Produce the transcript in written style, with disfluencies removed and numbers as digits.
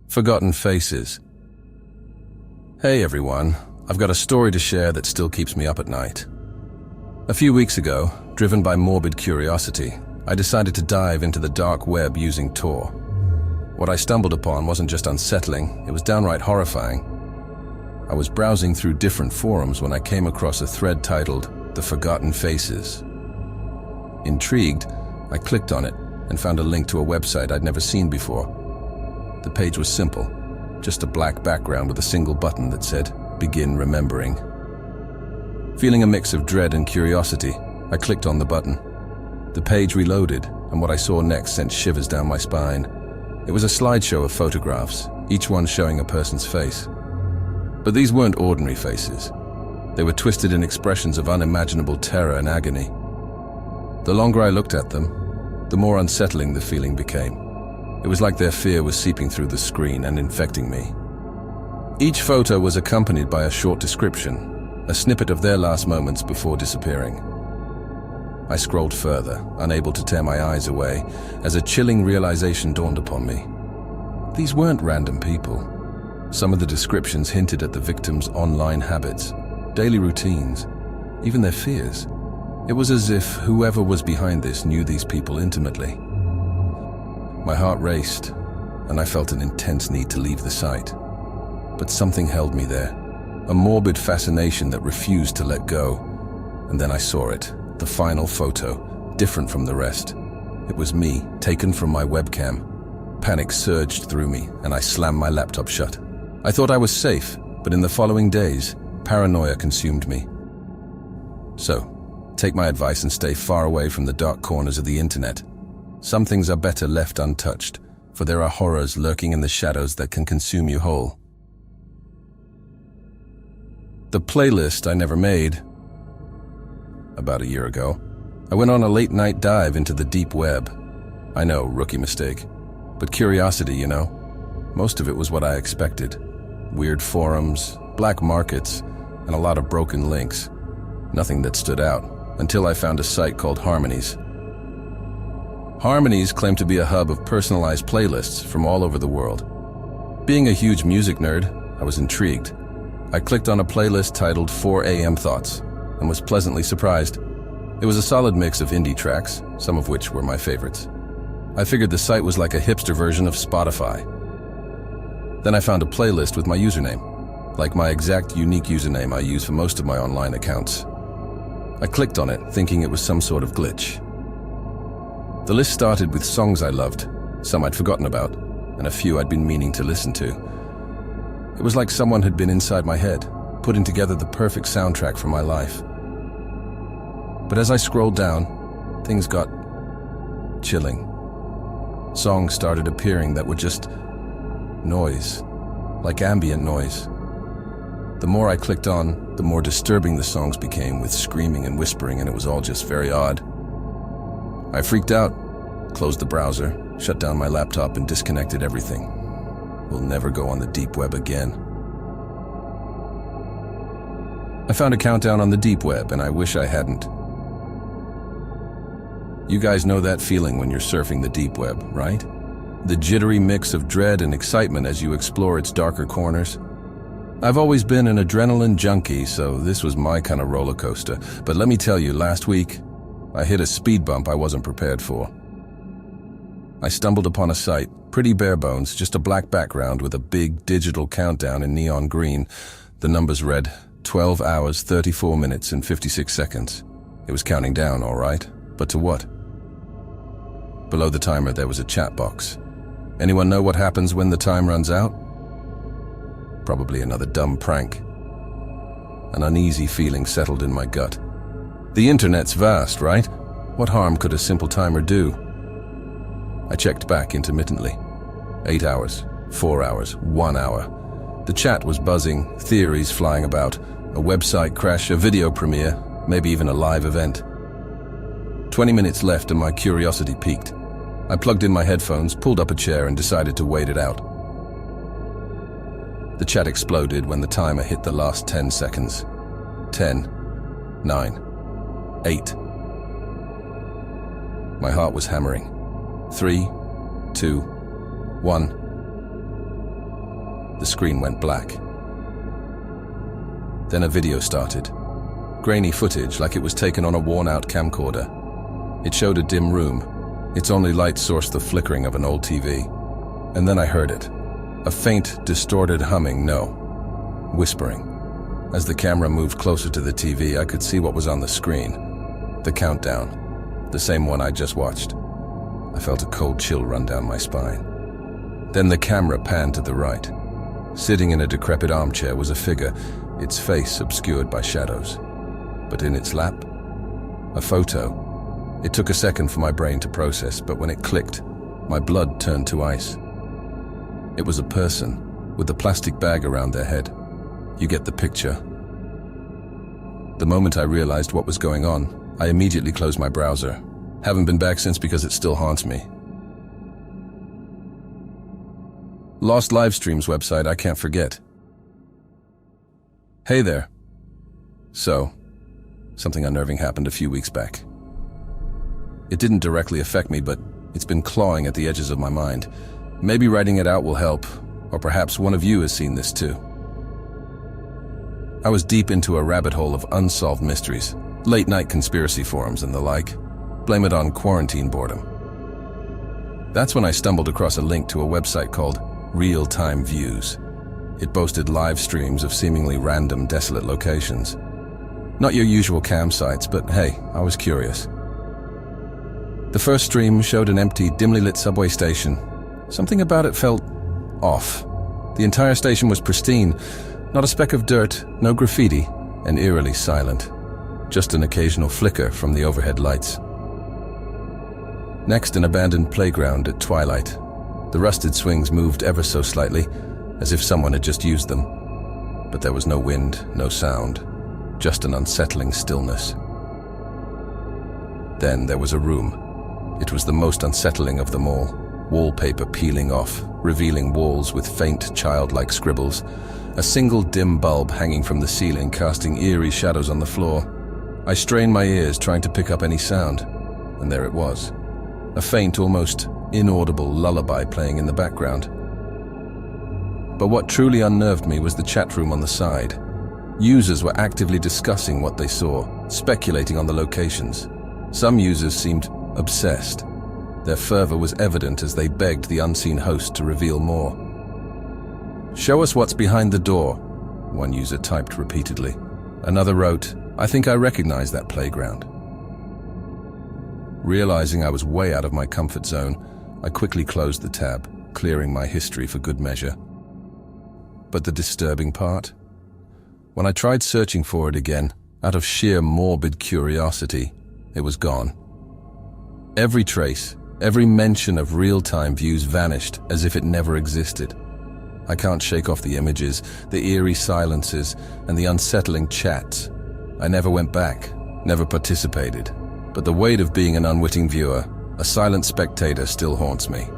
Forgotten faces. Hey everyone, I've got a story to share that still keeps me up at night. A few weeks ago, driven by morbid curiosity, I decided to dive into the dark web using Tor. What I stumbled upon wasn't just unsettling, it was downright horrifying. I was browsing through different forums when I came across a thread titled "The Forgotten Faces." Intrigued, I clicked on it and found a link to a website I'd never seen before. The page was simple, just a black background with a single button that said, "Begin Remembering." Feeling a mix of dread and curiosity, I clicked on the button. The page reloaded, and what I saw next sent shivers down my spine. It was a slideshow of photographs, each one showing a person's face. But these weren't ordinary faces. They were twisted in expressions of unimaginable terror and agony. The longer I looked at them, the more unsettling the feeling became. It was like their fear was seeping through the screen and infecting me. Each photo was accompanied by a short description, a snippet of their last moments before disappearing. I scrolled further, unable to tear my eyes away, as a chilling realization dawned upon me. These weren't random people. Some of the descriptions hinted at the victims' online habits, daily routines, even their fears. It was as if whoever was behind this knew these people intimately. My heart raced, and I felt an intense need to leave the site. But something held me there, a morbid fascination that refused to let go. And then I saw it. The final photo, different from the rest. It was me, taken from my webcam. Panic surged through me, and I slammed my laptop shut. I thought I was safe, but in the following days, paranoia consumed me. So, take my advice and stay far away from the dark corners of the internet. Some things are better left untouched, for there are horrors lurking in the shadows that can consume you whole. The playlist I never made. About a year ago, I went on a late-night dive into the deep web. I know, rookie mistake. But curiosity, you know. Most of it was what I expected. Weird forums, black markets, and a lot of broken links. Nothing that stood out, until I found a site called Harmonies. Harmonies claimed to be a hub of personalized playlists from all over the world. Being a huge music nerd, I was intrigued. I clicked on a playlist titled 4 AM Thoughts, and was pleasantly surprised. It was a solid mix of indie tracks, some of which were my favorites. I figured the site was like a hipster version of Spotify. Then I found a playlist with my username, like my exact unique username I use for most of my online accounts. I clicked on it, thinking it was some sort of glitch. The list started with songs I loved, some I'd forgotten about, and a few I'd been meaning to listen to. It was like someone had been inside my head, putting together the perfect soundtrack for my life. But as I scrolled down, things got chilling. Songs started appearing that were just noise, like ambient noise. The more I clicked on, the more disturbing the songs became, with screaming and whispering, and it was all just very odd. I freaked out, closed the browser, shut down my laptop, and disconnected everything. We'll never go on the deep web again. I found a countdown on the deep web, and I wish I hadn't. You guys know that feeling when you're surfing the deep web, right? The jittery mix of dread and excitement as you explore its darker corners. I've always been an adrenaline junkie, so this was my kind of roller coaster. But let me tell you, last week, I hit a speed bump I wasn't prepared for. I stumbled upon a site, pretty bare bones, just a black background with a big digital countdown in neon green. The numbers read 12 hours, 34 minutes, and 56 seconds. It was counting down, all right, but to what? Below the timer, there was a chat box. Anyone know what happens when the time runs out? Probably another dumb prank. An uneasy feeling settled in my gut. The internet's vast, right? What harm could a simple timer do? I checked back intermittently. 8 hours, 4 hours, 1 hour. The chat was buzzing, theories flying about, a website crash, a video premiere, maybe even a live event. 20 minutes left and my curiosity peaked. I plugged in my headphones, pulled up a chair, and decided to wait it out. The chat exploded when the timer hit the last 10 seconds. 10, 9, 8. My heart was hammering. 3, 2, 1. The screen went black. Then a video started. Grainy footage, like it was taken on a worn-out camcorder. It showed a dim room, its only light source the flickering of an old TV. And then I heard it. A faint, distorted humming, no, whispering. As the camera moved closer to the TV, I could see what was on the screen. The countdown, the same one I just watched. I felt a cold chill run down my spine. Then the camera panned to the right. Sitting in a decrepit armchair was a figure, its face obscured by shadows. But in its lap, a photo. It took a second for my brain to process, but when it clicked, my blood turned to ice. It was a person, with a plastic bag around their head. You get the picture. The moment I realized what was going on, I immediately closed my browser. Haven't been back since because it still haunts me. Lost Livestreams website I can't forget. Hey there. So, something unnerving happened a few weeks back. It didn't directly affect me, but it's been clawing at the edges of my mind. Maybe writing it out will help, or perhaps one of you has seen this too. I was deep into a rabbit hole of unsolved mysteries, late-night conspiracy forums and the like. Blame it on quarantine boredom. That's when I stumbled across a link to a website called Real-Time Views. It boasted live streams of seemingly random, desolate locations. Not your usual campsites, but hey, I was curious. The first stream showed an empty, dimly lit subway station. Something about it felt off. The entire station was pristine, not a speck of dirt, no graffiti, and eerily silent. Just an occasional flicker from the overhead lights. Next, an abandoned playground at twilight. The rusted swings moved ever so slightly, as if someone had just used them. But there was no wind, no sound, just an unsettling stillness. Then there was a room. It was the most unsettling of them all. Wallpaper peeling off, revealing walls with faint, childlike scribbles. A single dim bulb hanging from the ceiling, casting eerie shadows on the floor. I strained my ears, trying to pick up any sound, and there it was. A faint, almost inaudible lullaby playing in the background. But what truly unnerved me was the chat room on the side. Users were actively discussing what they saw, speculating on the locations. Some users seemed obsessed. Their fervor was evident as they begged the unseen host to reveal more. "Show us what's behind the door," one user typed repeatedly. Another wrote, "I think I recognize that playground." Realizing I was way out of my comfort zone, I quickly closed the tab, clearing my history for good measure. But the disturbing part? When I tried searching for it again, out of sheer morbid curiosity, it was gone. Every trace, every mention of real-time views vanished as if it never existed. I can't shake off the images, the eerie silences, and the unsettling chats. I never went back, never participated, but the weight of being an unwitting viewer, a silent spectator, still haunts me.